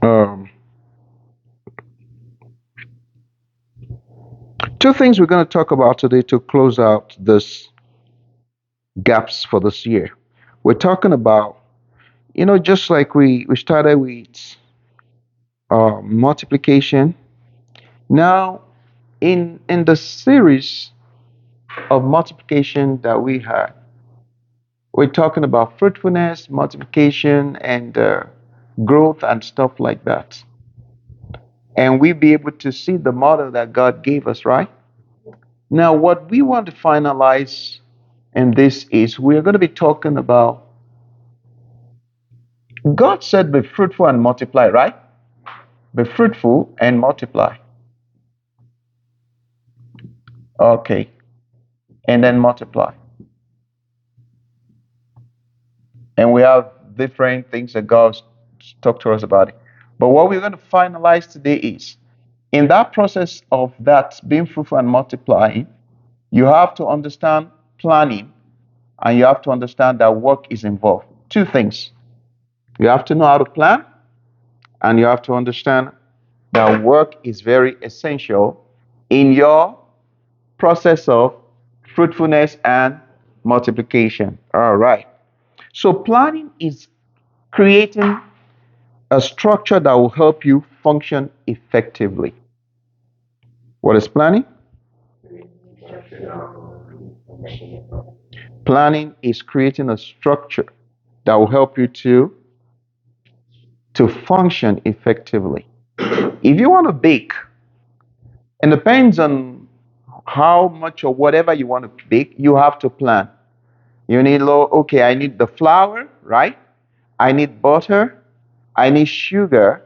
Um, Two things we're going to talk about today to close out this gaps for this year. We're talking about, just like we started with multiplication. Now, in the series of multiplication that we had, we're talking about fruitfulness, multiplication, and growth and stuff like that. And we be able to see the model that God gave us, right? Now, what we want to finalize in this is we're going to be talking about God said, be fruitful and multiply, right? Be fruitful and multiply. Okay. And then multiply. And we have different things that God talked to us about it. But what we're going to finalize today is in that process of that being fruitful and multiplying, you have to understand planning and you have to understand that work is involved. Two things. You have to know how to plan and you have to understand that work is very essential in your process of fruitfulness and multiplication. All right. So, planning is creating a structure that will help you function effectively. What is planning? Planning is creating a structure that will help you to function effectively. If you want to bake, it depends on how much or whatever you want to bake, you have to plan. You need okay, I need the flour, right? I need butter, I need sugar,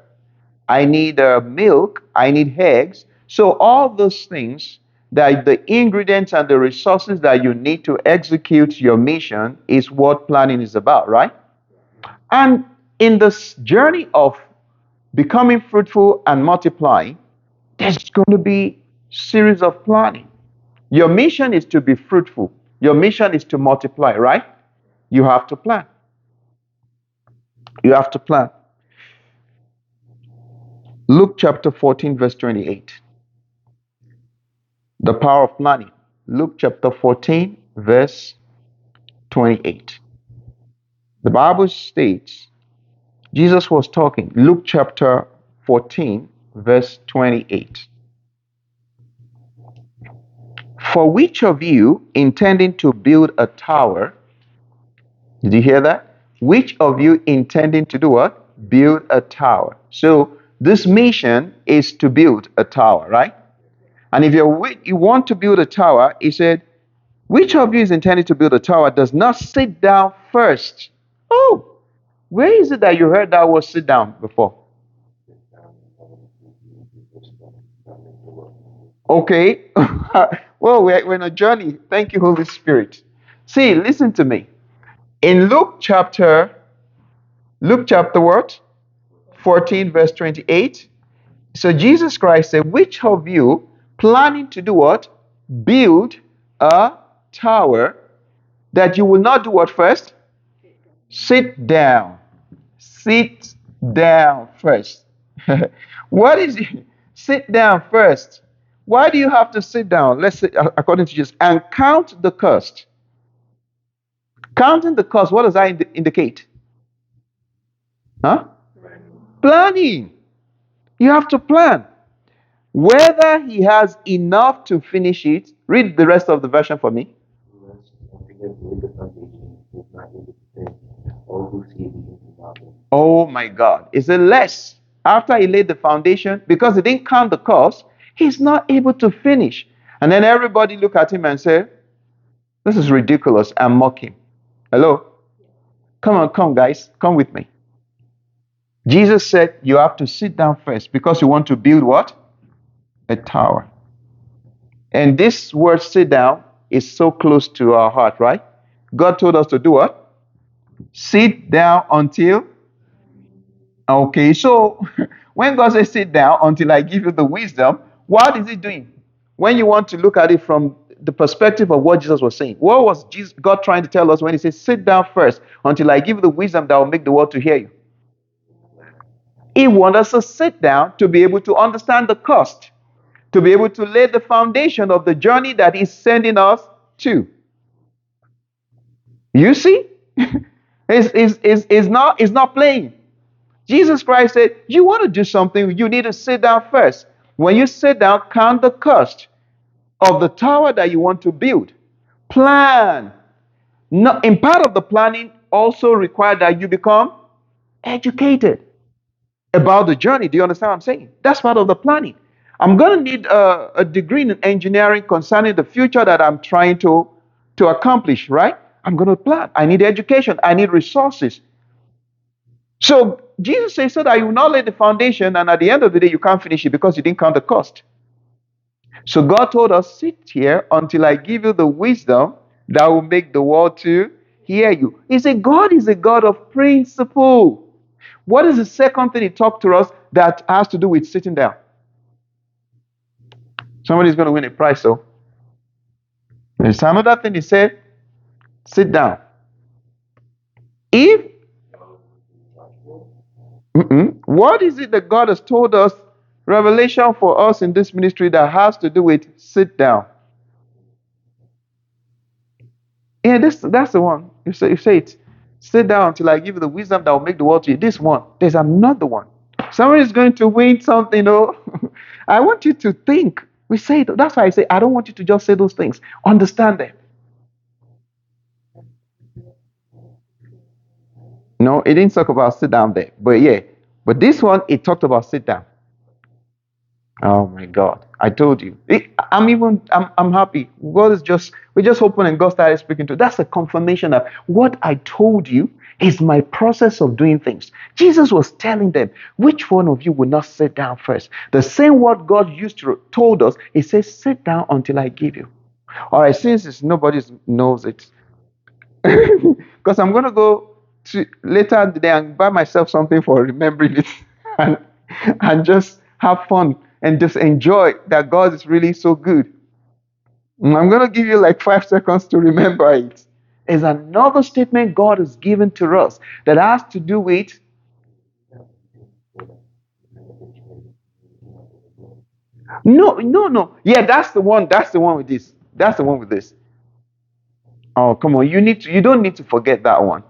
I need milk, I need eggs. So all those things that the ingredients and the resources that you need to execute your mission is what planning is about, right? And in this journey of becoming fruitful and multiplying, there's going to be series of planning. Your mission is to be fruitful. Your mission is to multiply, right? You have to plan. You have to plan. Luke chapter 14, verse 28. The power of planning. Luke chapter 14, verse 28. The Bible states, Jesus was talking. Luke chapter 14, verse 28. For which of you intending to build a tower, did you hear that? Which of you intending to do what? Build a tower. So this mission is to build a tower, right? And if you want to build a tower, he said, which of you is intending to build a tower does not sit down first? Oh, where is it that you heard that word sit down before? Okay. Well, we're on a journey. Thank you, Holy Spirit. See, listen to me. In Luke chapter what? 14, verse 28. So Jesus Christ said, which of you planning to do what? Build a tower that you will not do what first? Sit down. Sit down first. What is it? Sit down first. Why do you have to sit down? Let's say, according to Jesus, and count the cost. Counting the cost, what does that indicate? Huh? Planning. You have to plan. Whether he has enough to finish it, read the rest of the version for me. Oh my God. Is it less? After he laid the foundation, because he didn't count the cost, he's not able to finish. And then everybody look at him and say, this is ridiculous, and mock him. Hello? Come on, come guys, come with me. Jesus said you have to sit down first because you want to build what? A tower. And this word sit down is so close to our heart, right? God told us to do what? Sit down until. Okay, so when God says sit down until I give you the wisdom, what is He doing? When you want to look at it from the perspective of what Jesus was saying, what was God trying to tell us when He says sit down first until I give you the wisdom that will make the world to hear you? He wants us to sit down to be able to understand the cost, to be able to lay the foundation of the journey that He's sending us to. You see? It's not playing. Jesus Christ said, you want to do something, you need to sit down first. When you sit down, count the cost of the tower that you want to build. Plan. No, in part of the planning also require that you become educated about the journey. Do you understand what I'm saying? That's part of the planning. I'm going to need a degree in engineering concerning the future that I'm trying to accomplish, right? I'm going to plan. I need education. I need resources. So Jesus says so that you will not lay the foundation and at the end of the day you can't finish it because you didn't count the cost. So God told us, sit here until I give you the wisdom that will make the world to hear you. He said God is a God of principle. What is the second thing He talked to us that has to do with sitting down? Somebody's going to win a prize, so. There's another thing He said, sit down. If what is it that God has told us, revelation for us in this ministry that has to do with sit down? Yeah, that's the one. You say it. Sit down until I give you the wisdom that will make the world to you. This one. There's another one. Someone is going to win something, I want you to think. We say it. That's why I say I don't want you to just say those things. Understand them. No, it didn't talk about sit down there. But yeah. But this one, it talked about sit down. Oh my God. I told you. I'm happy. God is we just opened and God started speaking to. That's a confirmation that what I told you is my process of doing things. Jesus was telling them, which one of you will not sit down first? The same word God told us, He says, sit down until I give you. All right, since nobody knows it, because I'm going to go to later today and buy myself something for remembering it and, and just have fun and just enjoy that God is really so good. I'm going to give you like 5 seconds to remember it. There's another statement God has given to us that has to do with no. Yeah, that's the one. That's the one with this. That's the one with this. Oh, come on. You don't need to forget that one.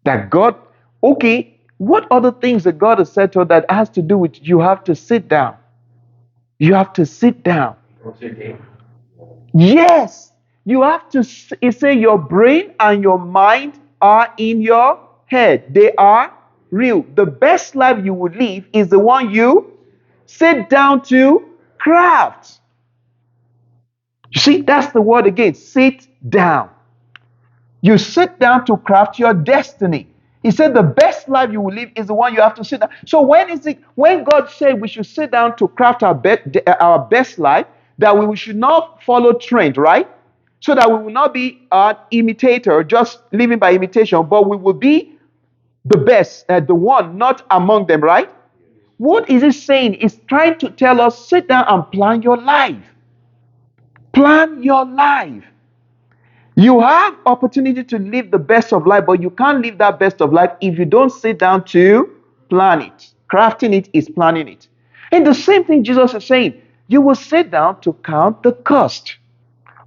That God, okay, what other things that God has said to us that has to do with you have to sit down? You have to sit down. Yes, you have to say your brain and your mind are in your head. They are real. The best life you would live is the one you sit down to craft. You see, that's the word again. Sit down. You sit down to craft your destiny. He said the best life you will live is the one you have to sit down. So when God said we should sit down to craft our best life, that we should not follow trend, right? So that we will not be an imitator, just living by imitation, but we will be the best, the one, not among them, right? What is it saying? It's trying to tell us, sit down and plan your life. Plan your life. You have opportunity to live the best of life, but you can't live that best of life if you don't sit down to plan it. Crafting it is planning it. And the same thing Jesus is saying, you will sit down to count the cost.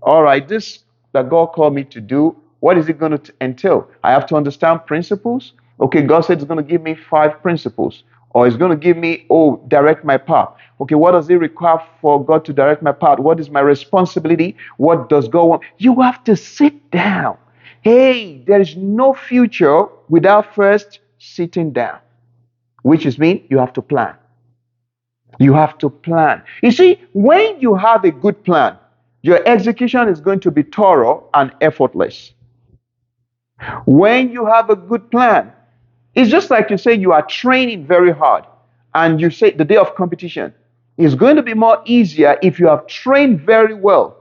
All right, this that God called me to do, what is it going to entail? I have to understand principles. Okay, God said He's going to give me 5 principles. Or He's going to give me, direct my path. Okay, what does it require for God to direct my path? What is my responsibility? What does God want? You have to sit down. Hey, there is no future without first sitting down. Which is mean you have to plan. You have to plan. You see, when you have a good plan, your execution is going to be thorough and effortless. When you have a good plan, it's just like you say you are training very hard and you say the day of competition is going to be more easier if you have trained very well.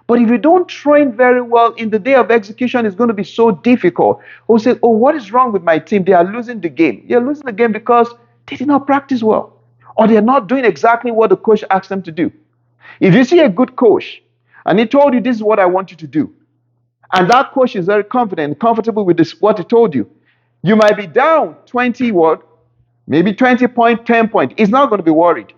But if you don't train very well in the day of execution, it's going to be so difficult. Or say, what is wrong with my team? They are losing the game. They're losing the game because they did not practice well. Or they're not doing exactly what the coach asked them to do. If you see a good coach and he told you this is what I want you to do, and that coach is very confident and comfortable with this, what he told you, you might be down 20 what? maybe 20 point, 10 point. He's not going to be worried.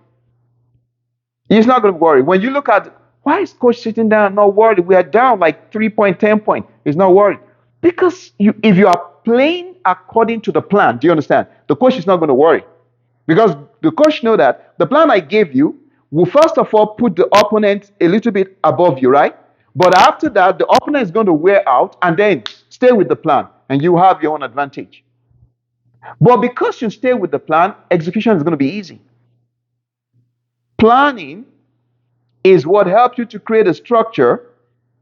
He's not going to worry. When you look at why is coach sitting down not worried? We are down like 3 point, 10 point. He's not worried. Because if you are playing according to the plan, do you understand? The coach is not going to worry. Because the coach know that the plan I gave you will first of all put the opponent a little bit above you, right? But after that, the opponent is going to wear out and then stay with the plan and you have your own advantage. But because you stay with the plan, execution is going to be easy. Planning is what helps you to create a structure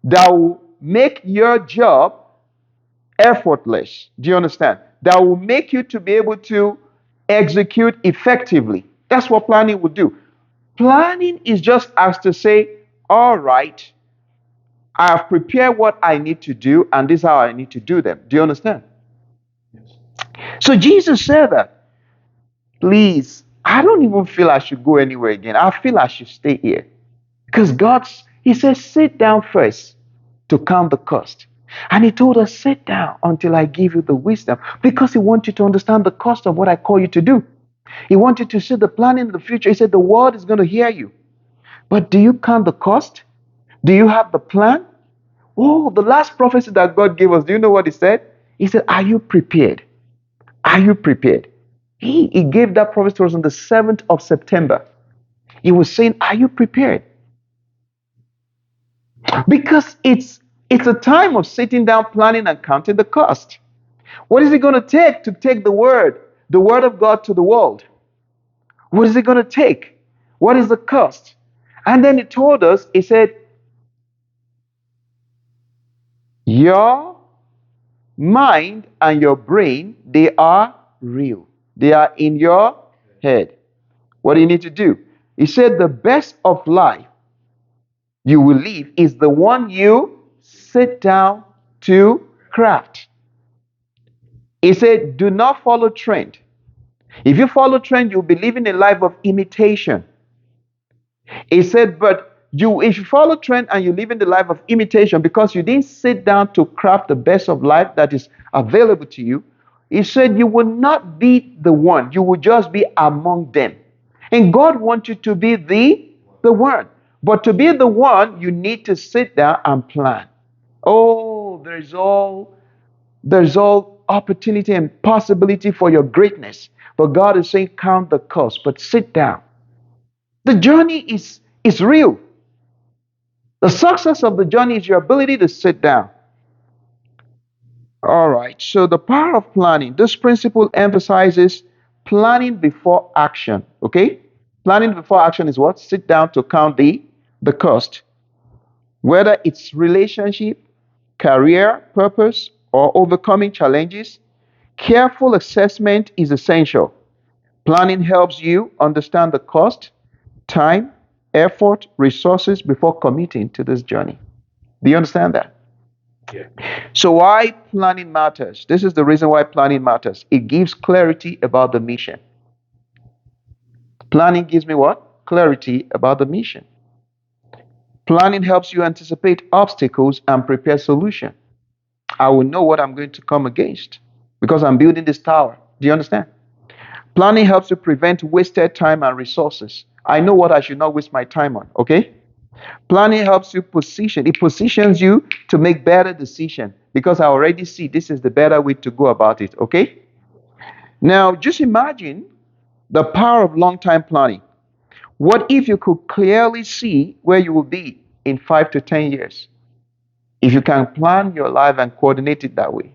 that will make your job effortless. Do you understand? That will make you to be able to execute effectively. That's what planning will do. Planning is just as to say, all right, I have prepared what I need to do, and this is how I need to do them. Do you understand? Yes. So Jesus said that, please, I don't even feel I should go anywhere again. I feel I should stay here. Because He says, sit down first to count the cost. And He told us, sit down until I give you the wisdom. Because He wants you to understand the cost of what I call you to do. He wants you to see the plan in the future. He said, the world is going to hear you. But do you count the cost? Do you have the plan? Oh, the last prophecy that God gave us, do you know what He said? He said, are you prepared? Are you prepared? He gave that prophecy to us on the 7th of September. He was saying, are you prepared? Because it's a time of sitting down, planning, and counting the cost. What is it going to take the word of God to the world? What is it going to take? What is the cost? And then He told us, He said, your mind and your brain, they are real. They are in your head. What do you need to do? He said, the best of life you will live is the one you sit down to craft. He said, do not follow trend. If you follow trend, you'll be living a life of imitation. He said, but if you follow trend and you live in the life of imitation because you didn't sit down to craft the best of life that is available to you, He said you will not be the one. You will just be among them. And God wants you to be the one. But to be the one, you need to sit down and plan. Oh, there's all opportunity and possibility for your greatness. But God is saying, count the cost, but sit down. The journey is real. The success of the journey is your ability to sit down. All right, so the power of planning. This principle emphasizes planning before action. Okay? Planning before action is what? Sit down to count the cost. Whether it's relationship, career, purpose, or overcoming challenges, careful assessment is essential. Planning helps you understand the cost, time, effort, resources before committing to this journey. Do you understand that? Yeah. So why planning matters? This is the reason why planning matters. It gives clarity about the mission. Planning gives me what? Clarity about the mission. Planning helps you anticipate obstacles and prepare solutions. I will know what I'm going to come against because I'm building this tower. Do you understand? Planning helps you prevent wasted time and resources. I know what I should not waste my time on, okay? Planning helps you position. It positions you to make better decisions because I already see this is the better way to go about it, okay? Now, just imagine the power of long-time planning. What if you could clearly see where you will be in 5 to 10 years? If you can plan your life and coordinate it that way,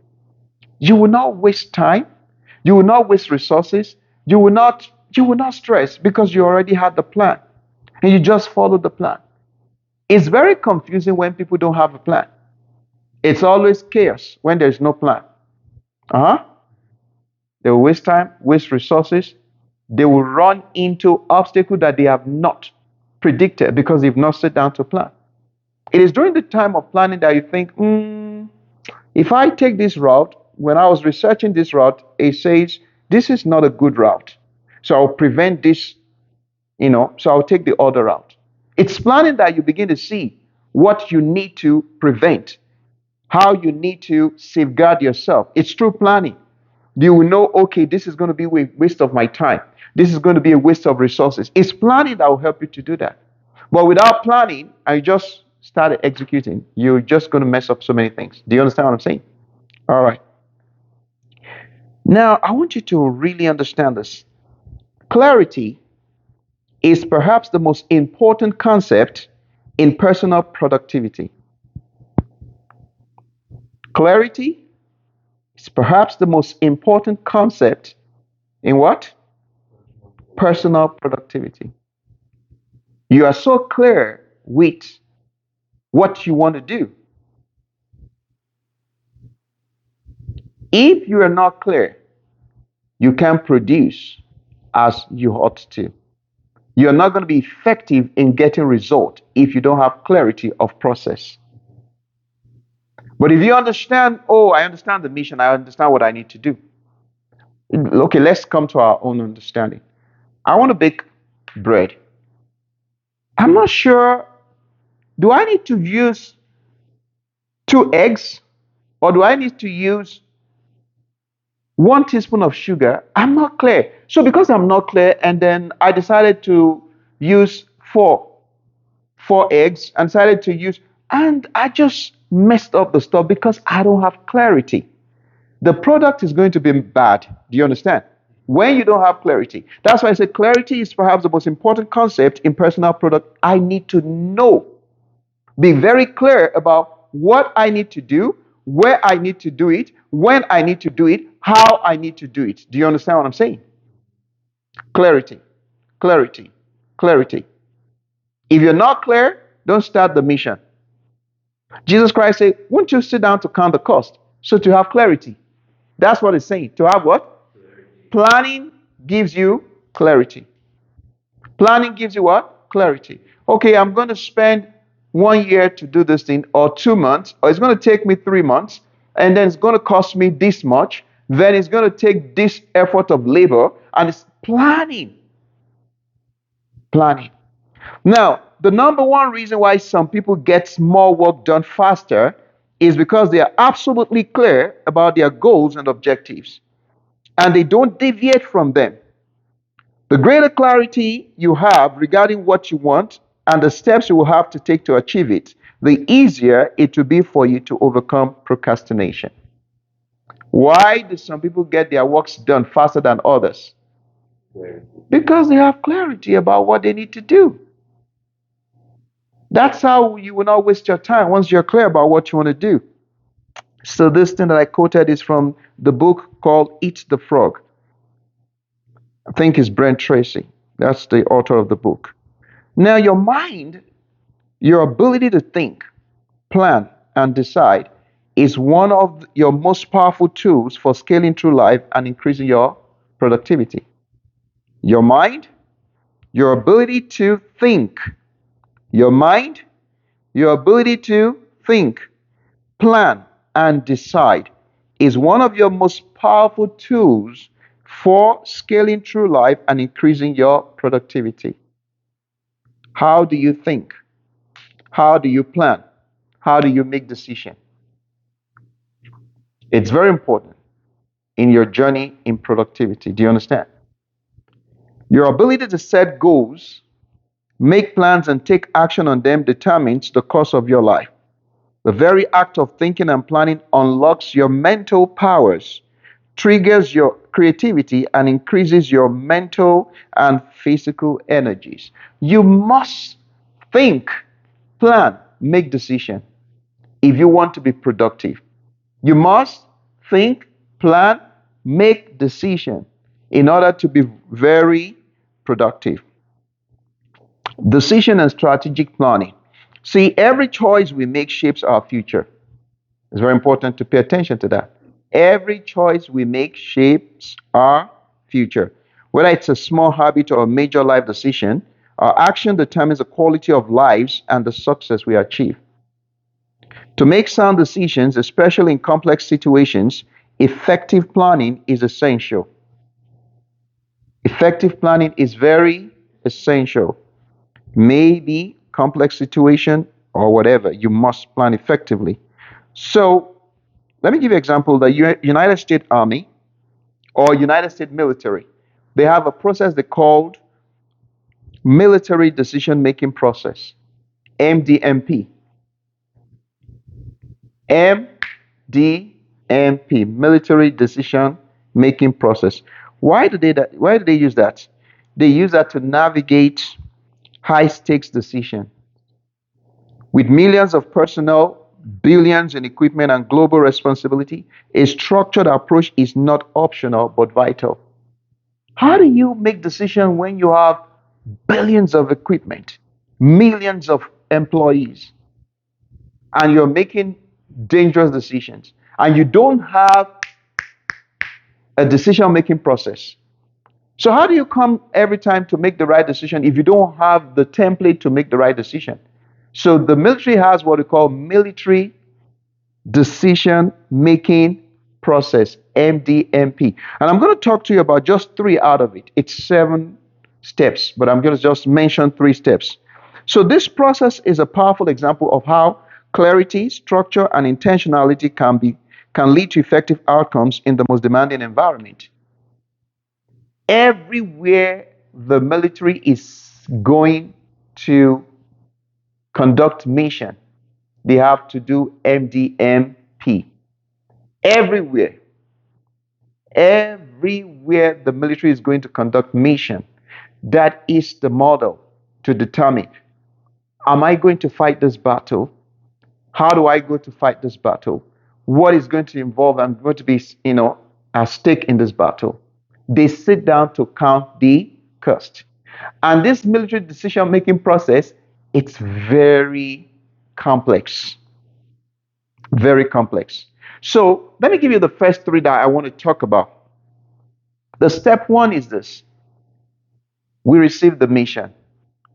you will not waste time. You will not waste resources. You will not stress because you already had the plan and you just follow the plan. It's very confusing when people don't have a plan. It's always chaos when there's no plan. They will waste time, waste resources. They will run into obstacles that they have not predicted because they've not sat down to plan. It is during the time of planning that you think, if I take this route, when I was researching this route, it says, this is not a good route. So I'll prevent this, so I'll take the other route. It's planning that you begin to see what you need to prevent, how you need to safeguard yourself. It's through planning. You will know, okay, this is going to be a waste of my time. This is going to be a waste of resources. It's planning that will help you to do that. But without planning, and you just started executing, you're just going to mess up so many things. Do you understand what I'm saying? All right. Now, I want you to really understand this. Clarity is perhaps the most important concept in personal productivity. Clarity is perhaps the most important concept in what? Personal productivity. You are so clear with what you want to do. If you are not clear, you can't produce as you ought to. You're not going to be effective in getting result if you don't have clarity of process. But if you understand, oh, I understand the mission, I understand what I need to do. Okay, let's come to our own understanding. I want to bake bread. I'm not sure, do I need to use 2 eggs or do I need to use 1 teaspoon of sugar? I'm not clear. So because I'm not clear, and then I decided to use four eggs and decided to use, and I just messed up the stuff because I don't have clarity. The product is going to be bad. Do you understand? When you don't have clarity. That's why I said clarity is perhaps the most important concept in personal product. I need to know, be very clear about what I need to do, where I need to do it, when I need to do it, how I need to do it. Do you understand what I'm saying? Clarity, clarity, clarity. If you're not clear, don't start the mission. Jesus Christ said, won't you sit down to count the cost? So to have clarity. That's what it's saying. To have what? Planning gives you clarity. Planning gives you what? Clarity. Okay, I'm going to spend 1 year to do this thing, or 2 months, or it's going to take me 3 months, and then it's going to cost me this much. Then it's going to take this effort of labor, and it's planning. Planning. Now, the number one reason why some people get more work done faster is because they are absolutely clear about their goals and objectives, and they don't deviate from them. The greater clarity you have regarding what you want and the steps you will have to take to achieve it, the easier it will be for you to overcome procrastination. Why do some people get their works done faster than others? Because they have clarity about what they need to do. That's how you will not waste your time once you're clear about what you want to do. So, this thing that I quoted is from the book called Eat the Frog. I think it's Brent Tracy. That's the author of the book. Now, your mind, your ability to think, plan, and decide is one of your most powerful tools for scaling through life and increasing your productivity. Your mind, your ability to think, your mind, your ability to think, plan, and decide is one of your most powerful tools for scaling through life and increasing your productivity. How do you think? How do you plan? How do you make decisions? It's very important in your journey in productivity. Do you understand? Your ability to set goals, make plans, and take action on them determines the course of your life. The very act of thinking and planning unlocks your mental powers, triggers your creativity, and increases your mental and physical energies. You must think, plan, make decision if you want to be productive. You must think, plan, make decision in order to be very productive. Decision and strategic planning. See, every choice we make shapes our future. It's very important to pay attention to that. Every choice we make shapes our future. Whether it's a small habit or a major life decision, our action determines the quality of lives and the success we achieve. To make sound decisions, especially in complex situations, effective planning is essential. Effective planning is very essential. Maybe complex situation or whatever, you must plan effectively. So let me give you an example. The United States Army or United States military, they have a process they called military decision making process, MDMP. MDMP, military decision making process. Why do they use that? They use that to navigate high stakes decision with millions of personnel, billions in equipment, and global responsibility. A structured approach is not optional but vital. How do you make decisions when you have billions of equipment, millions of employees, and you're making dangerous decisions, and you don't have a decision making process? So, how do you come every time to make the right decision if you don't have the template to make the right decision? So, the military has what we call military decision making process, MDMP. And I'm going to talk to you about just three out of it. It's 7 steps, but I'm going to just mention 3 steps. So, this process is a powerful example of how clarity, structure, and intentionality can lead to effective outcomes in the most demanding environment. Everywhere the military is going to conduct mission, they have to do MDMP. Everywhere. Everywhere the military is going to conduct mission, that is the model to determine, am I going to fight this battle? How do I go to fight this battle? What is going to involve and going to be, at stake in this battle? They sit down to count the cost. And this military decision-making process, it's very complex. Very complex. So let me give you the first 3 that I want to talk about. The step 1 is this. We received the mission.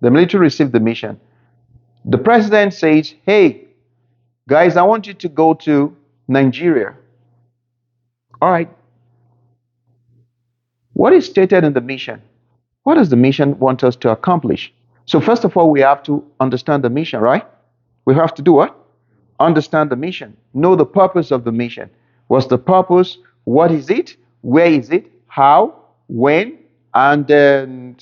The military received the mission. The president says, hey, guys, I want you to go to Nigeria. All right. What is stated in the mission? What does the mission want us to accomplish? So first of all, we have to understand the mission, right? We have to do what? Understand the mission. Know the purpose of the mission. What's the purpose? What is it? Where is it? How? When? And then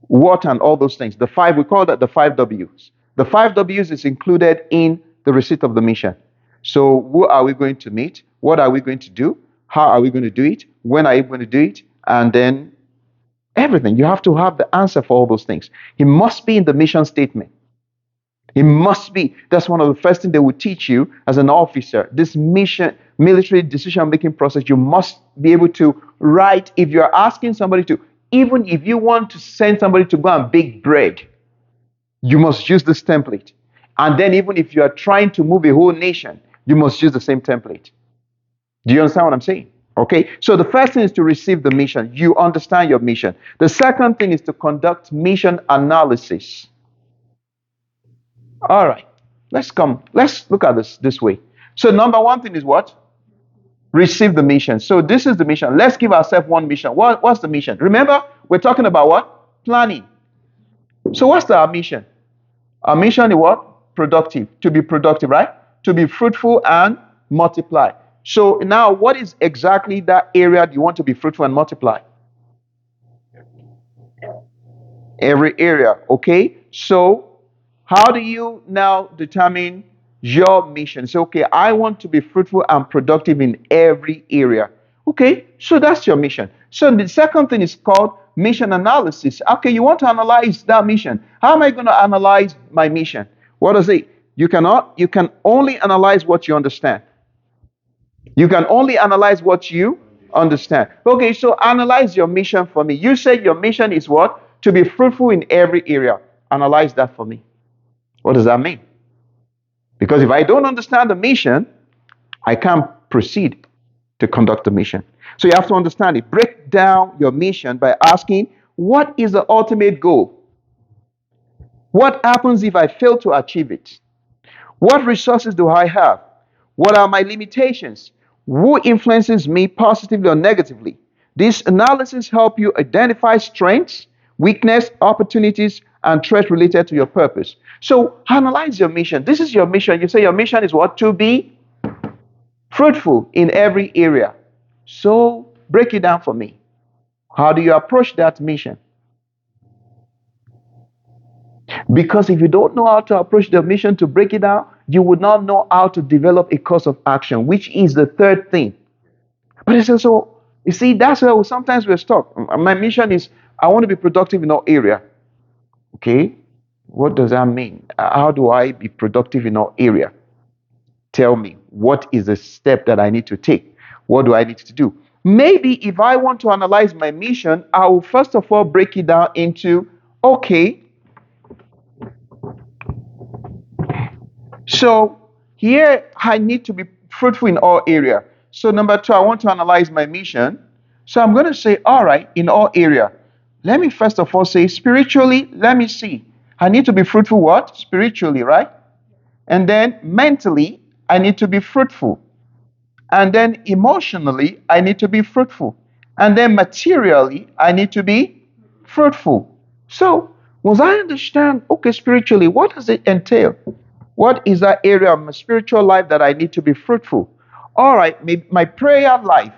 what and all those things. We call that the 5 Ws. The 5 Ws is included in the receipt of the mission. So who are we going to meet? What are we going to do? How are we going to do it? When are you going to do it? And then everything. You have to have the answer for all those things. It must be in the mission statement. It must be. That's one of the first things they will teach you as an officer. This mission, military decision-making process, you must be able to write. If you're asking somebody to, even if you want to send somebody to go and bake bread, you must use this template. And then even if you are trying to move a whole nation, you must use the same template. Do you understand what I'm saying? Okay, so the first thing is to receive the mission. You understand your mission. The second thing is to conduct mission analysis. All right, let's look at this way. So number 1 thing is what? Receive the mission. So this is the mission. Let's give ourselves one mission. What's the mission? Remember, we're talking about what? Planning. So what's our mission? Our mission is what? Productive. To be productive, right? To be fruitful and multiply. So now, what is exactly that area do you want to be fruitful and multiply? Every area, okay? So how do you now determine your mission? So, okay, I want to be fruitful and productive in every area. Okay, so that's your mission. So the second thing is called mission analysis. Okay, you want to analyze that mission. How am I going to analyze my mission? What is it? You can only analyze what you understand. You can only analyze what you understand. Okay, so analyze your mission for me. You said your mission is what? To be fruitful in every area. Analyze that for me. What does that mean? Because if I don't understand the mission, I can't proceed to conduct the mission. So you have to understand it. Break down your mission by asking, what is the ultimate goal? What happens if I fail to achieve it? What resources do I have? What are my limitations? Who influences me positively or negatively? This analysis helps you identify strengths, weakness, opportunities, and threats related to your purpose. So analyze your mission. This is your mission. You say your mission is what? To be fruitful in every area. So Break it down for me. How do you approach that mission? Because if you don't know how to approach the mission to break it down, you would not know how to develop a course of action, which is the third thing. But it's also, you see, that's where sometimes we're stuck. My mission is I want to be productive in all area. Okay, what does that mean? How do I be productive in all area? Tell me, what is the step that I need to take? What do I need to do? Maybe if I want to analyze my mission, I will first of all break it down into, okay, so here I need to be fruitful in all area. So number two, I want to analyze my mission. So I'm going to say, all right, in all area. Let me first of all say spiritually, let me see. I need to be fruitful what? Spiritually, right? And then mentally, I need to be fruitful. And then emotionally, I need to be fruitful. And then materially, I need to be fruitful. So, once I understand, okay, spiritually, what does it entail? What is that area of my spiritual life that I need to be fruitful? All right, my prayer life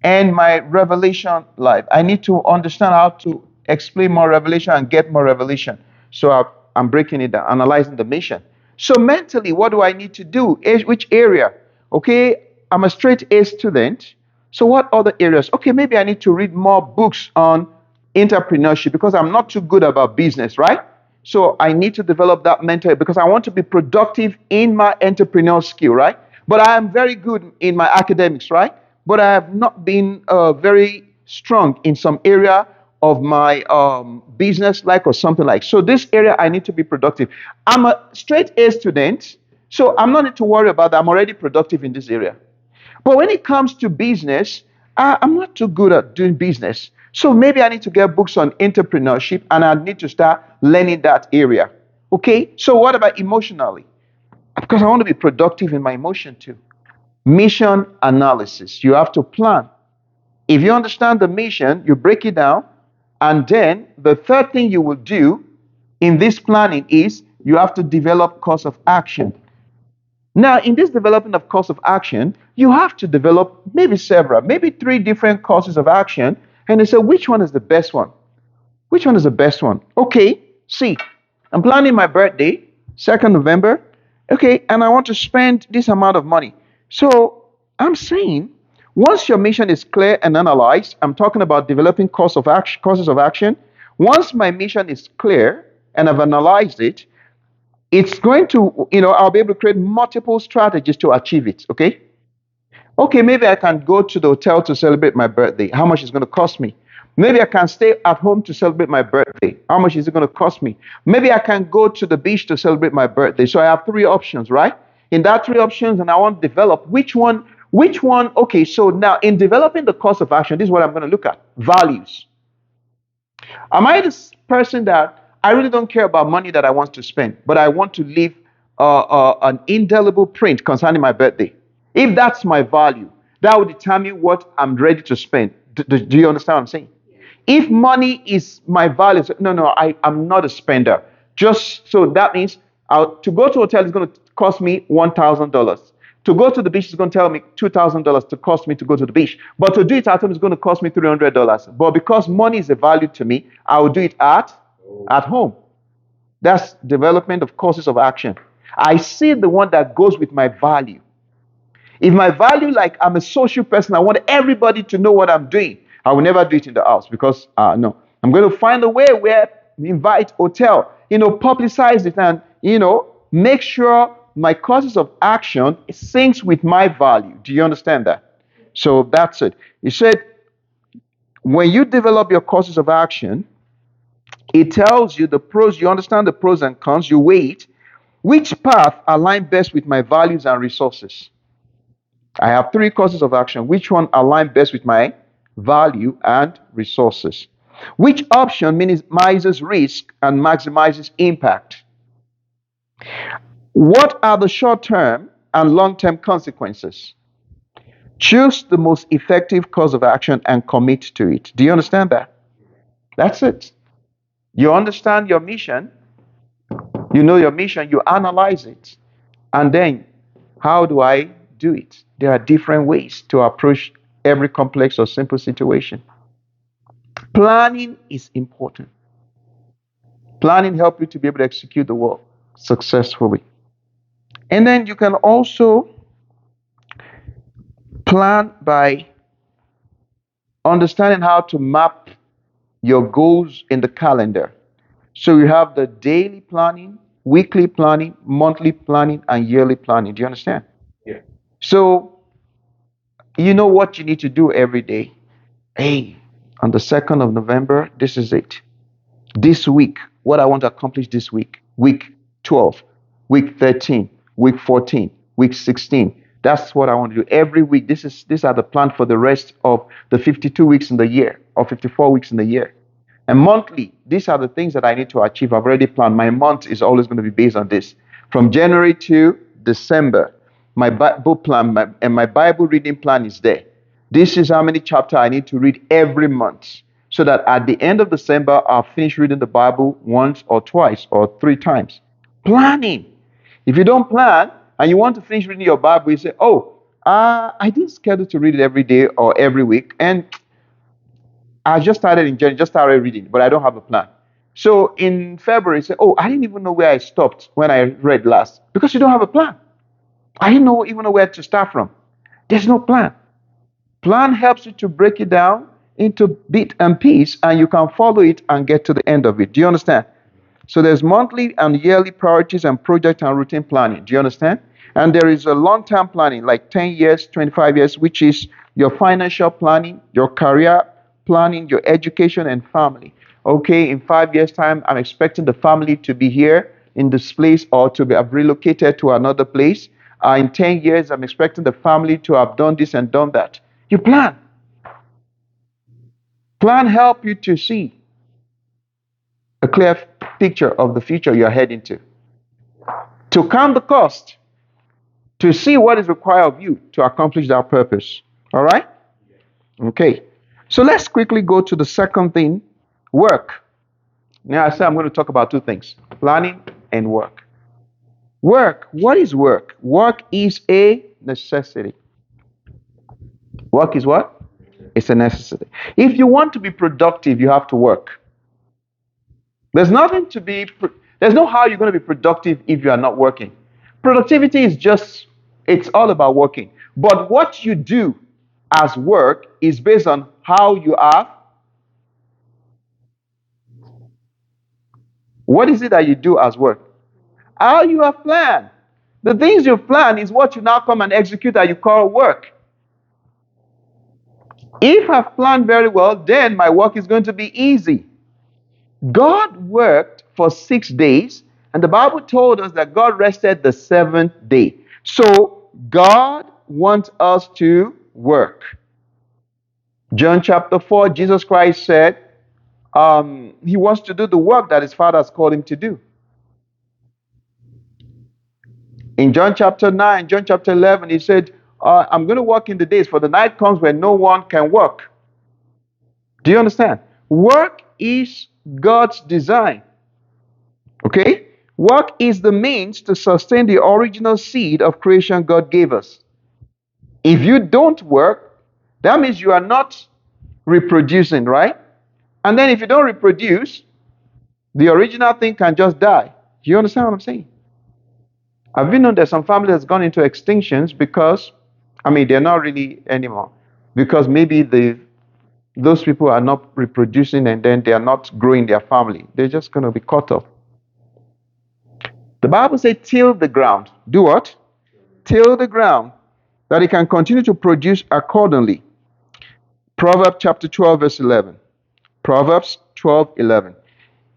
and my revelation life. I need to understand how to explain more revelation and get more revelation. So I'm breaking it down, analyzing the mission. So mentally, what do I need to do? Which area? Okay, I'm a straight A student. So what other areas? Okay, maybe I need to read more books on entrepreneurship because I'm not too good about business, right? So I need to develop that mental because I want to be productive in my entrepreneurial skill, right? But I am very good in my academics, right? But I have not been very strong in some area of my business, like or something like. So this area I need to be productive. I'm a straight A student, so I'm not need to worry about that. I'm already productive in this area. But when it comes to business, I'm not too good at doing business. So maybe I need to get books on entrepreneurship and I need to start learning that area. Okay? So what about emotionally? Because I want to be productive in my emotion too. Mission analysis. You have to plan. If you understand the mission, you break it down. And then the third thing you will do in this planning is you have to develop course of action. Now, in this development of course of action, you have to develop maybe several, maybe three different courses of action. And they say, which one is the best one? Which one is the best one? Okay, see, I'm planning my birthday, 2nd November. Okay, and I want to spend this amount of money. So I'm saying, once your mission is clear and analyzed, I'm talking about developing courses of action. Once my mission is clear and I've analyzed it, it's going to, I'll be able to create multiple strategies to achieve it. Okay. Okay, maybe I can go to the hotel to celebrate my birthday. How much is it going to cost me? Maybe I can stay at home to celebrate my birthday. How much is it going to cost me? Maybe I can go to the beach to celebrate my birthday. So I have three options, right? In that three options, and I want to develop which one. Okay, so now in developing the course of action, this is what I'm going to look at. Values. Am I this person that I really don't care about money that I want to spend, but I want to leave an indelible print concerning my birthday? If that's my value, that will determine what I'm ready to spend. Do you understand what I'm saying? If money is my value, no, I'm not a spender. Just so that means to go to a hotel is going to cost me $1,000. To go to the beach is going to tell me $2,000 to cost me to go to the beach. But to do it at home is going to cost me $300. But because money is a value to me, I will do it at home. That's development of courses of action. I see the one that goes with my value. If my value, like I'm a social person, I want everybody to know what I'm doing. I will never do it in the house because no, I'm going to find a way where we invite hotel, publicize it and make sure my courses of action syncs with my value. Do you understand that? So that's it. He said, when you develop your courses of action, it tells you the pros. You understand the pros and cons. You weigh it. Which path align best with my values and resources? I have three courses of action. Which one align best with my value and resources? Which option minimizes risk and maximizes impact? What are the short-term and long-term consequences? Choose the most effective course of action and commit to it. Do you understand that? That's it. You understand your mission. You know your mission. You analyze it. And then, how do I do it? There are different ways to approach every complex or simple situation. Planning is important. Planning helps you to be able to execute the work successfully. And then you can also plan by understanding how to map your goals in the calendar. So you have the daily planning, weekly planning, monthly planning, and yearly planning. Do you understand? Yeah. So you know what you need to do every day. Hey, on the 2nd of November, this is it. This week, what I want to accomplish this week. Week 12, week 13, week 14, week 16. That's what I want to do every week. These are the plan for the rest of the 52 weeks in the year or 54 weeks in the year. And monthly, these are the things that I need to achieve. I've already planned. My month is always going to be based on this. From January to December, my book plan and my Bible reading plan is there. This is how many chapters I need to read every month so that at the end of December, I'll finish reading the Bible once or twice or three times. Planning. If you don't plan and you want to finish reading your Bible, you say, oh, I didn't schedule to read it every day or every week. And I just started in January, just started reading, but I don't have a plan. So in February, say, oh, I didn't even know where I stopped when I read last because you don't have a plan. I didn't even know where to start from. There's no plan. Plan helps you to break it down into bit and piece, and you can follow it and get to the end of it. Do you understand? So there's monthly and yearly priorities and project and routine planning. Do you understand? And there is a long-term planning, like 10 years, 25 years, which is your financial planning, your career planning, your education and family. Okay, in 5 years' time, I'm expecting the family to be here in this place or to be have relocated to another place. In 10 years, I'm expecting the family to have done this and done that. You plan. Plan help you to see a clear picture of the future you're heading to count the cost, to see what is required of you to accomplish that purpose. All right? Okay. So let's quickly go to the second thing, work. Now I said I'm going to talk about two things, planning and work. Work. What is work? Work is a necessity. Work is what? It's a necessity. If you want to be productive, you have to work. There's nothing to be, there's no how you're going to be productive if you are not working. Productivity is just, it's all about working. But what you do as work is based on how you are. What is it that you do as work? How you have planned. The things you plan is what you now come and execute that you call work. If I've planned very well, then my work is going to be easy. God worked for 6 days, and the Bible told us that God rested the seventh day. So God wants us to work. John chapter 4, Jesus Christ said he wants to do the work that his Father has called him to do. In John chapter 9, John chapter 11, he said, I'm going to work in the days, for the night comes when no one can work. Do you understand? Work is God's design. Okay? Work is the means to sustain the original seed of creation God gave us. If you don't work, that means you are not reproducing, right? And then if you don't reproduce, the original thing can just die. Do you understand what I'm saying? I've been known that some families has gone into extinctions because, they're not really anymore. Because maybe those people are not reproducing and then they are not growing their family. They're just going to be cut off. The Bible says, till the ground. Do what? Till the ground, that it can continue to produce accordingly. Proverbs chapter 12, verse 11. Proverbs 12:11.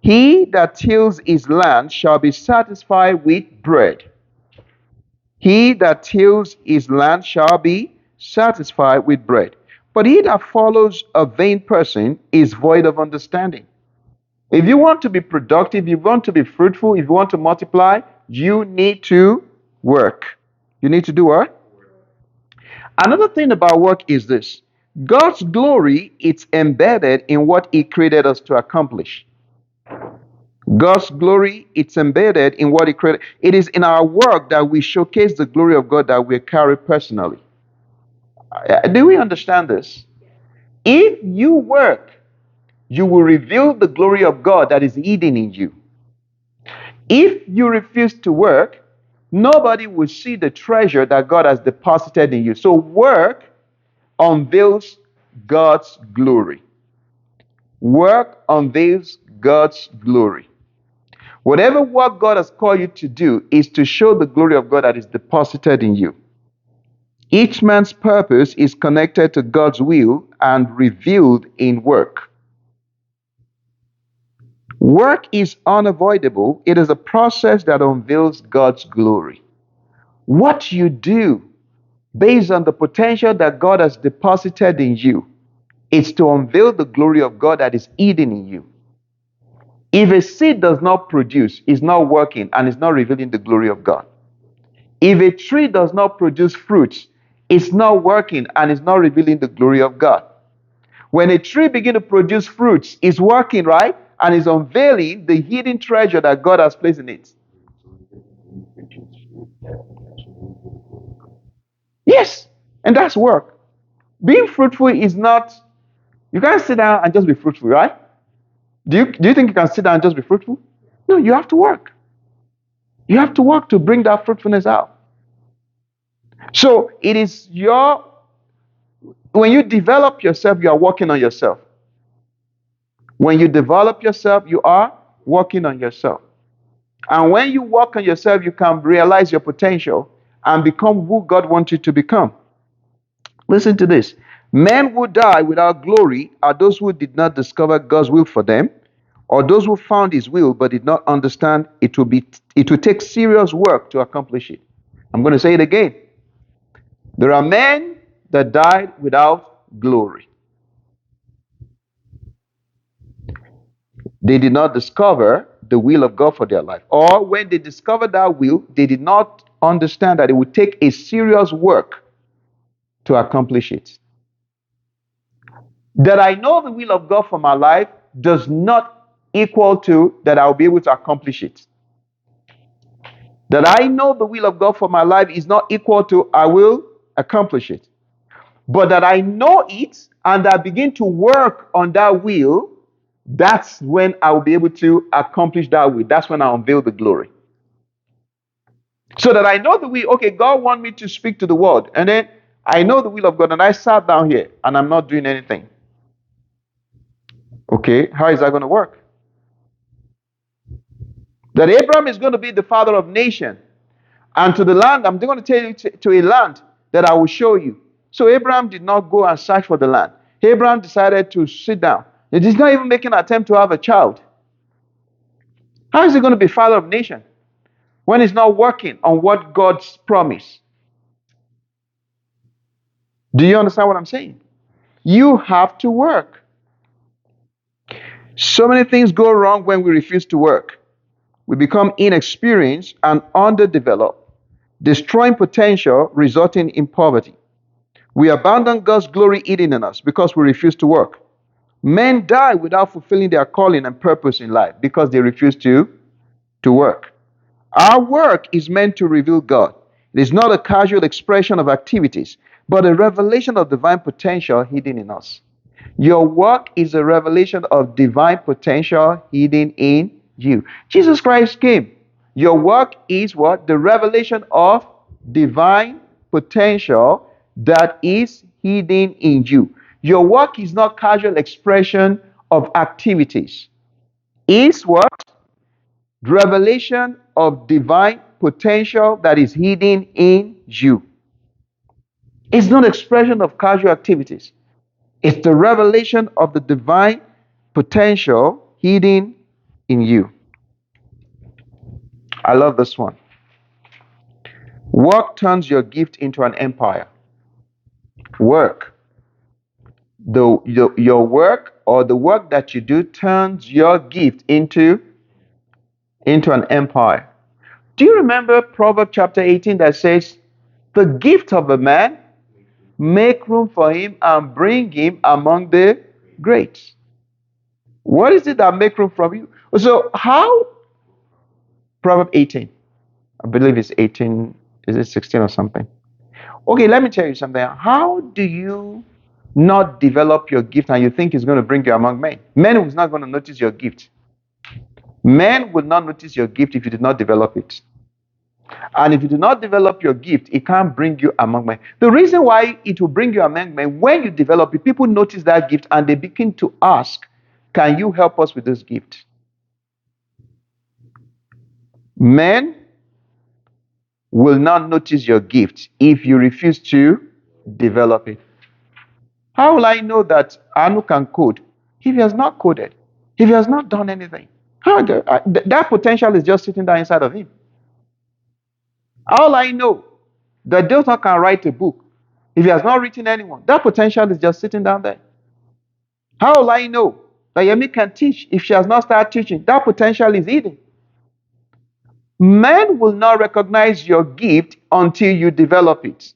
He that tills his land shall be satisfied with bread. He that tills his land shall be satisfied with bread. But he that follows a vain person is void of understanding. If you want to be productive, if you want to be fruitful, if you want to multiply, you need to work. You need to do what? Another thing about work is this. God's glory is embedded in what he created us to accomplish. God's glory, it's embedded in what he created. It is in our work that we showcase the glory of God that we carry personally. Do we understand this? If you work, you will reveal the glory of God that is hidden in you. If you refuse to work, nobody will see the treasure that God has deposited in you. So work unveils God's glory. Work unveils God's glory. Whatever work God has called you to do is to show the glory of God that is deposited in you. Each man's purpose is connected to God's will and revealed in work. Work is unavoidable. It is a process that unveils God's glory. What you do based on the potential that God has deposited in you is to unveil the glory of God that is hidden in you. If a seed does not produce, it's not working and it's not revealing the glory of God. If a tree does not produce fruits, it's not working and it's not revealing the glory of God. When a tree begins to produce fruits, it's working, right? And is unveiling the hidden treasure that God has placed in it. Yes, and that's work. Being fruitful is not, you can't sit down and just be fruitful, right? Do you think you can sit down and just be fruitful? No, you have to work. You have to work to bring that fruitfulness out. So it is when you develop yourself, you are working on yourself. When you develop yourself, you are working on yourself. And when you work on yourself, you can realize your potential and become who God wants you to become. Listen to this. Men who die without glory are those who did not discover God's will for them, or those who found his will but did not understand it will take serious work to accomplish it. I'm going to say it again. There are men that died without glory. They did not discover the will of God for their life. Or when they discovered that will, they did not understand that it would take a serious work to accomplish it. That I know the will of God for my life does not equal to that I'll be able to accomplish it. That I know the will of God for my life is not equal to I will accomplish it. But that I know it and I begin to work on that will, that's when I will be able to accomplish that will. That's when I unveil the glory. So that I know the will, okay, God wants me to speak to the world. And then I know the will of God and I sat down here and I'm not doing anything. Okay, how is that going to work? That Abraham is going to be the father of nations. And to the land, I'm going to tell you to a land that I will show you. So Abraham did not go and search for the land. Abraham decided to sit down. He's not even making an attempt to have a child. How is he going to be father of nation when he's not working on what God's promised? Do you understand what I'm saying? You have to work. So many things go wrong when we refuse to work. We become inexperienced and underdeveloped, destroying potential, resulting in poverty. We abandon God's glory hidden in us because we refuse to work. Men die without fulfilling their calling and purpose in life because they refuse to work. Our work is meant to reveal God. It is not a casual expression of activities, but a revelation of divine potential hidden in us. Your work is a revelation of divine potential hidden in you. Jesus Christ came. Your work is what? The revelation of divine potential that is hidden in you. Your work is not casual expression of activities. It's what? Revelation of divine potential that is hidden in you. It's not expression of casual activities. It's the revelation of the divine potential hidden in you. I love this one. Work turns your gift into an empire. Work. Your work or the work that you do turns your gift into an empire. Do you remember Proverbs chapter 18 that says, the gift of a man, make room for him and bring him among the greats. What is it that make room for you? So how, Proverbs 18, I believe it's 18, is it 16 or something? Okay, let me tell you something. How do you not develop your gift and you think it's going to bring you among men? Men is not going to notice your gift. Men will not notice your gift if you did not develop it. And if you do not develop your gift, it can't bring you among men. The reason why it will bring you among men, when you develop it, people notice that gift and they begin to ask, can you help us with this gift? Men will not notice your gift if you refuse to develop it. How will I know that Anu can code if he has not coded? If he has not done anything? That potential is just sitting there inside of him. How will I know that Delta can write a book if he has not written anyone? That potential is just sitting down there. How will I know that Yemi can teach if she has not started teaching? That potential is hidden. Men will not recognize your gift until you develop it.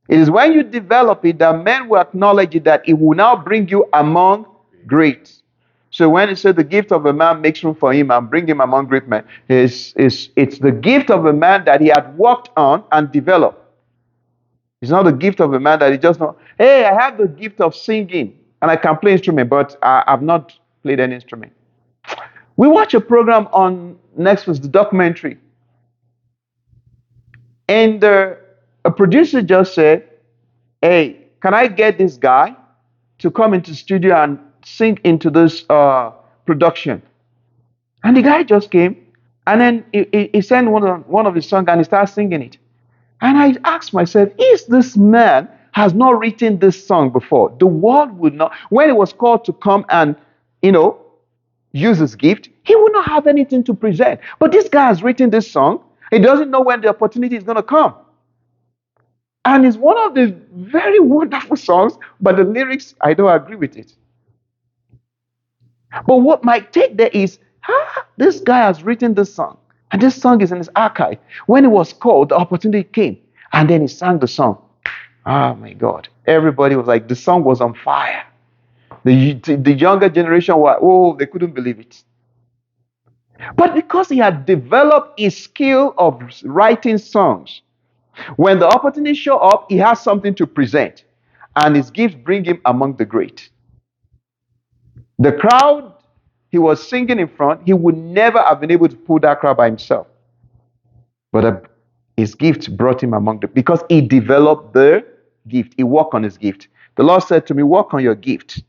It is when you develop it that men will acknowledge it, that it will now bring you among greats. So when it said the gift of a man makes room for him and bring him among great men, it's the gift of a man that he had worked on and developed. It's not the gift of a man that he just know, hey, I have the gift of singing and I can play instrument, but I've not played any instrument. We watch a program on Netflix, the documentary, and a producer just said, hey, can I get this guy to come into the studio and sing into this production? And the guy just came, and then he sent one of his songs and he started singing it. And I asked myself, if this man has not written this song before, the world would not, when he was called to come and, use his gift, he would not have anything to present. But this guy has written this song. He doesn't know when the opportunity is going to come. And it's one of the very wonderful songs, but the lyrics, I don't agree with it. But what my take there is, this guy has written this song, and this song is in his archive. When he was called, the opportunity came, and then he sang the song. Oh my God. Everybody was like, the song was on fire. The younger generation they couldn't believe it. But because he had developed a skill of writing songs, when the opportunity showed up, he has something to present, and his gifts bring him among the great. The crowd he was singing in front, he would never have been able to pull that crowd by himself. But his gift brought him among them because he developed the gift. He worked on his gift. The Lord said to me, work on your gift.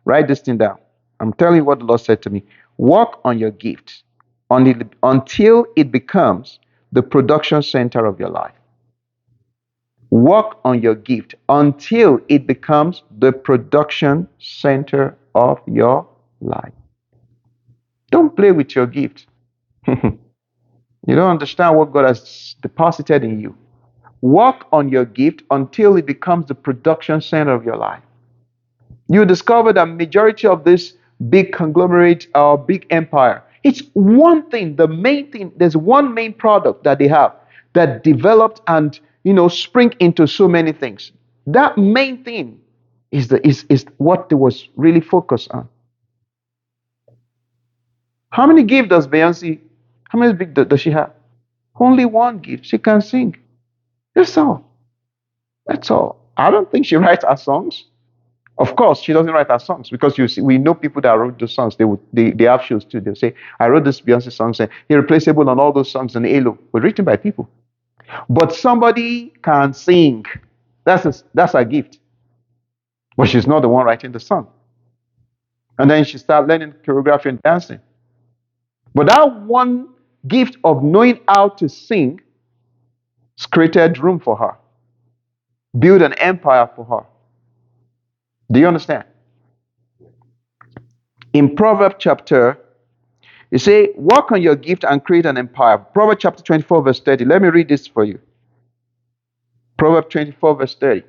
Write this thing down. I'm telling you what the Lord said to me. Work on your gift until it becomes the production center of your life. Work on your gift until it becomes the production center of your life. Don't play with your gift. You don't understand what God has deposited in you. Work on your gift until it becomes the production center of your life. You discover that majority of this big conglomerate or big empire, it's one thing, the main thing, there's one main product that they have that developed and spring into so many things. That main thing is what they was really focused on. How many gifts does Beyonce, how many big does she have? Only one gift. She can sing. That's all. That's all. I don't think she writes her songs. Of course, she doesn't write her songs because you see, we know people that wrote those songs. They have shows too. They'll say, I wrote this Beyonce song, and Irreplaceable on all those songs and Halo were written by people. But somebody can sing. That's her gift. But she's not the one writing the song. And then she started learning choreography and dancing. But that one gift of knowing how to sing created room for her, build an empire for her. Do you understand? In Proverbs chapter, you say, work on your gift and create an empire. Proverbs chapter 24, verse 30. Let me read this for you. Proverbs 24, verse 30.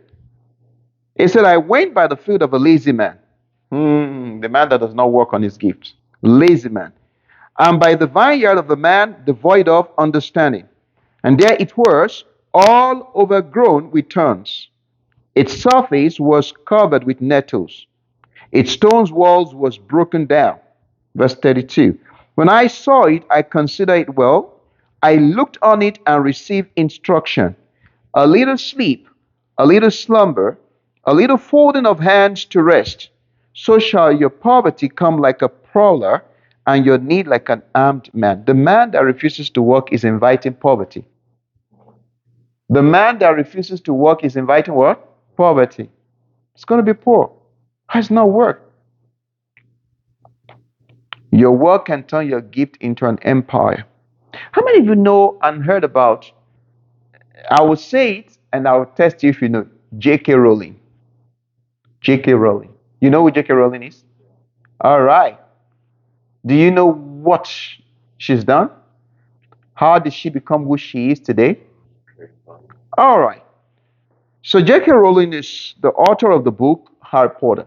It said, I went by the field of a lazy man. The man that does not work on his gift. Lazy man. And by the vineyard of a man devoid of understanding. And there it was, all overgrown with thorns. Its surface was covered with nettles. Its stone walls was broken down. Verse 32. When I saw it, I considered it well. I looked on it and received instruction. a little sleep, a little slumber, a little folding of hands to rest. So shall your poverty come like a prowler, and your need like an armed man. The man that refuses to work is inviting poverty. The man that refuses to work is inviting what? Poverty. It's going to be poor. Has not work. Your work can turn your gift into an empire. How many of you know and heard about, I will say it and I will test you if you know, J.K. Rowling? J.K. Rowling. You know who J.K. Rowling is? All right. Do you know what she's done? How did she become who she is today? All right. So J.K. Rowling is the author of the book Harry Potter.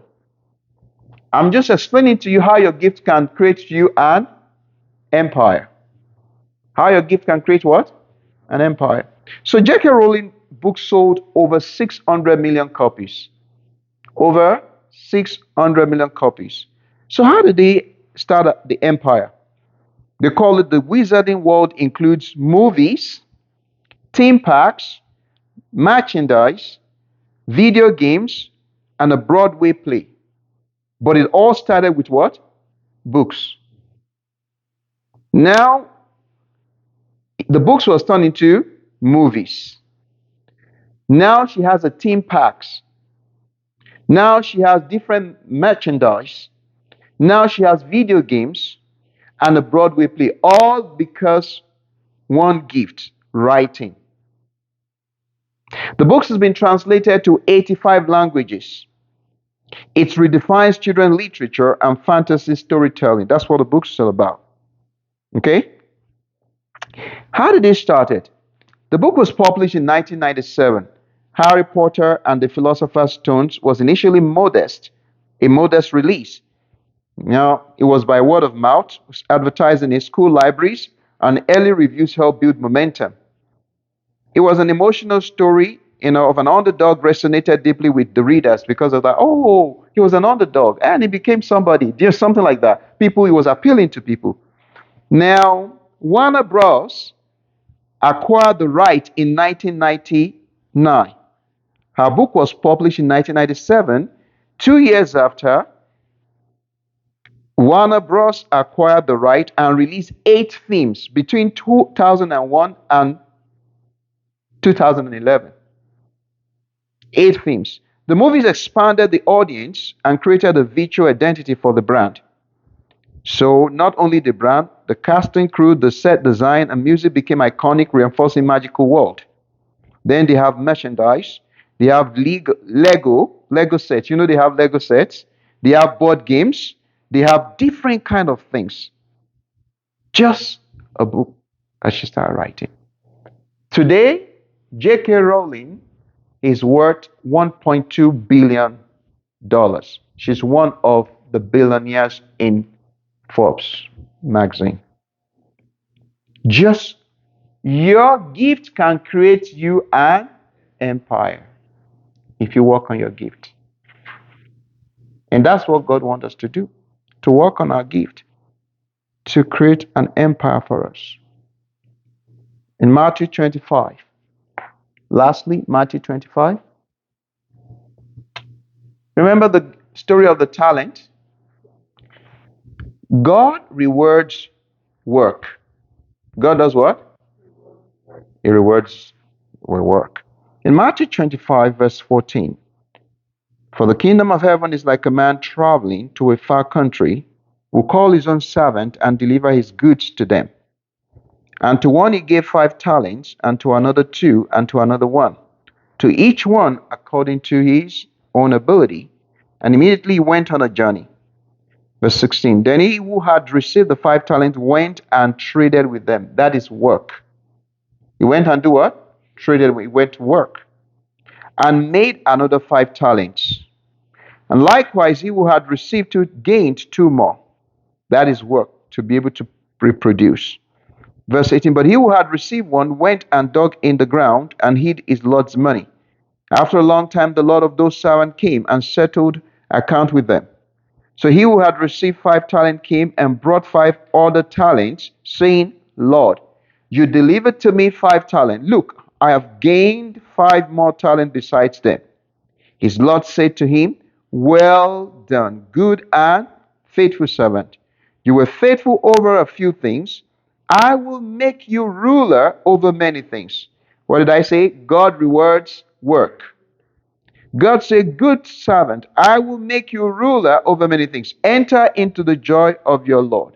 I'm just explaining to you how your gift can create you an empire. How your gift can create what? An empire. So J.K. Rowling book sold over 600 million copies. Over 600 million copies. So how did they start the empire? They call it the Wizarding World includes movies, theme parks, merchandise, video games, and a Broadway play. But it all started with what? Books. Now, the books was turned into movies. Now she has a theme parks. Now she has different merchandise. Now she has video games and a Broadway play. All because one gift, writing. The books has been translated to 85 languages. It redefines children's literature and fantasy storytelling. That's what the books is all about. Okay? How did it start? The book was published in 1997. Harry Potter and the Philosopher's Stones was initially a modest release. Now, it was by word of mouth, was advertised in school libraries, and early reviews helped build momentum. It was an emotional story, of an underdog resonated deeply with the readers because of that. Oh, he was an underdog and he became somebody. Just something like that. People, he was appealing to people. Now, Warner Bros. Acquired the right in 1999. Her book was published in 1997. 2 years after, Warner Bros. Acquired the right and released 8 films between 2001 and 2011. 8 films. The movies expanded the audience and created a visual identity for the brand. So not only the brand, the casting crew, the set design, and music became iconic, reinforcing magical world. Then they have merchandise. They have Lego sets. They have Lego sets. They have board games. They have different kind of things. Just a book that she started writing. Today, J.K. Rowling is worth $1.2 billion. She's one of the billionaires in Forbes magazine. Just your gift can create you an empire if you work on your gift. And that's what God wants us to do, to work on our gift, to create an empire for us. In Matthew 25, lastly, Matthew 25. Remember the story of the talent? God rewards work. God does what? He rewards work. In Matthew 25, verse 14, for the kingdom of heaven is like a man traveling to a far country, who called his own servant and deliver his goods to them. And to one he gave 5 talents, and to another 2, and to another 1, to each one according to his own ability, and immediately he went on a journey. Verse 16, then he who had received the 5 talents went and traded with them. That is work. He went and do what? Traded. He went to work. And made another 5 talents. And likewise, he who had received 2 gained 2 more. That is work, to be able to reproduce. Verse 18, but he who had received 1 went and dug in the ground and hid his Lord's money. After a long time, the Lord of those servants came and settled account with them. So he who had received 5 talents came and brought 5 other talents, saying, Lord, you delivered to me 5 talents. Look, I have gained 5 more talents besides them. His Lord said to him, well done, good and faithful servant. You were faithful over a few things. I will make you ruler over many things. What did I say? God rewards work. God said, good servant, I will make you ruler over many things. Enter into the joy of your Lord.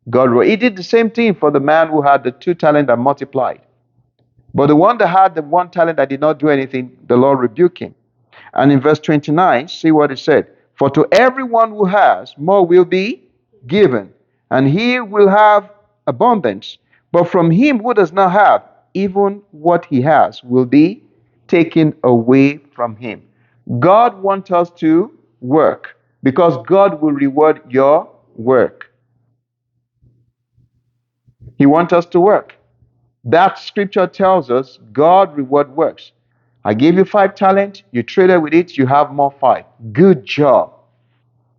He did the same thing for the man who had the 2 talents and multiplied. But the one that had the 1 talent that did not do anything, the Lord rebuked him. And in verse 29, see what it said. For to everyone who has, more will be given, and he will have abundance. But from him who does not have, even what he has will be taken away from him. God wants us to work because God will reward your work. He wants us to work. That scripture tells us God reward works. I gave you 5 talents, you traded with it, you have more 5. Good job.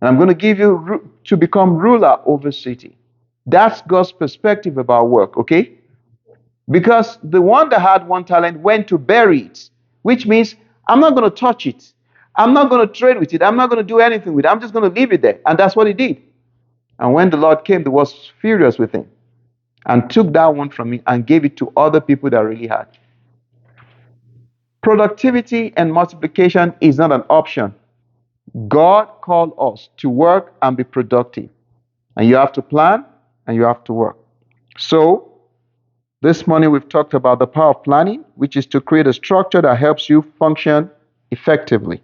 And I'm going to give you to become ruler over city. That's God's perspective about work, okay? Because the one that had 1 talent went to bury it, which means I'm not going to touch it. I'm not going to trade with it. I'm not going to do anything with it. I'm just going to leave it there. And that's what he did. And when the Lord came, he was furious with him and took that one from me and gave it to other people that really had. Productivity and multiplication is not an option. God called us to work and be productive. And you have to plan and you have to work. So, this morning we've talked about the power of planning, which is to create a structure that helps you function effectively.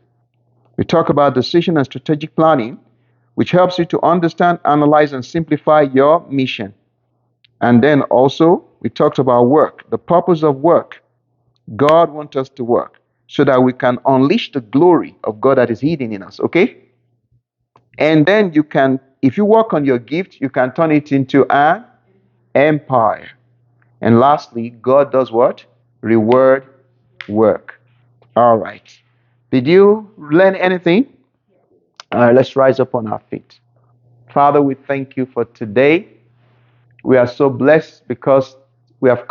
We talk about decision and strategic planning, which helps you to understand, analyze, and simplify your mission. And then also, we talked about work, the purpose of work. God wants us to work so that we can unleash the glory of God that is hidden in us, okay? And then you can, if you work on your gift, you can turn it into an empire. And lastly, God does what? Reward work. All right. Did you learn anything? All right, let's rise up on our feet. Father, we thank you for today. We are so blessed because we have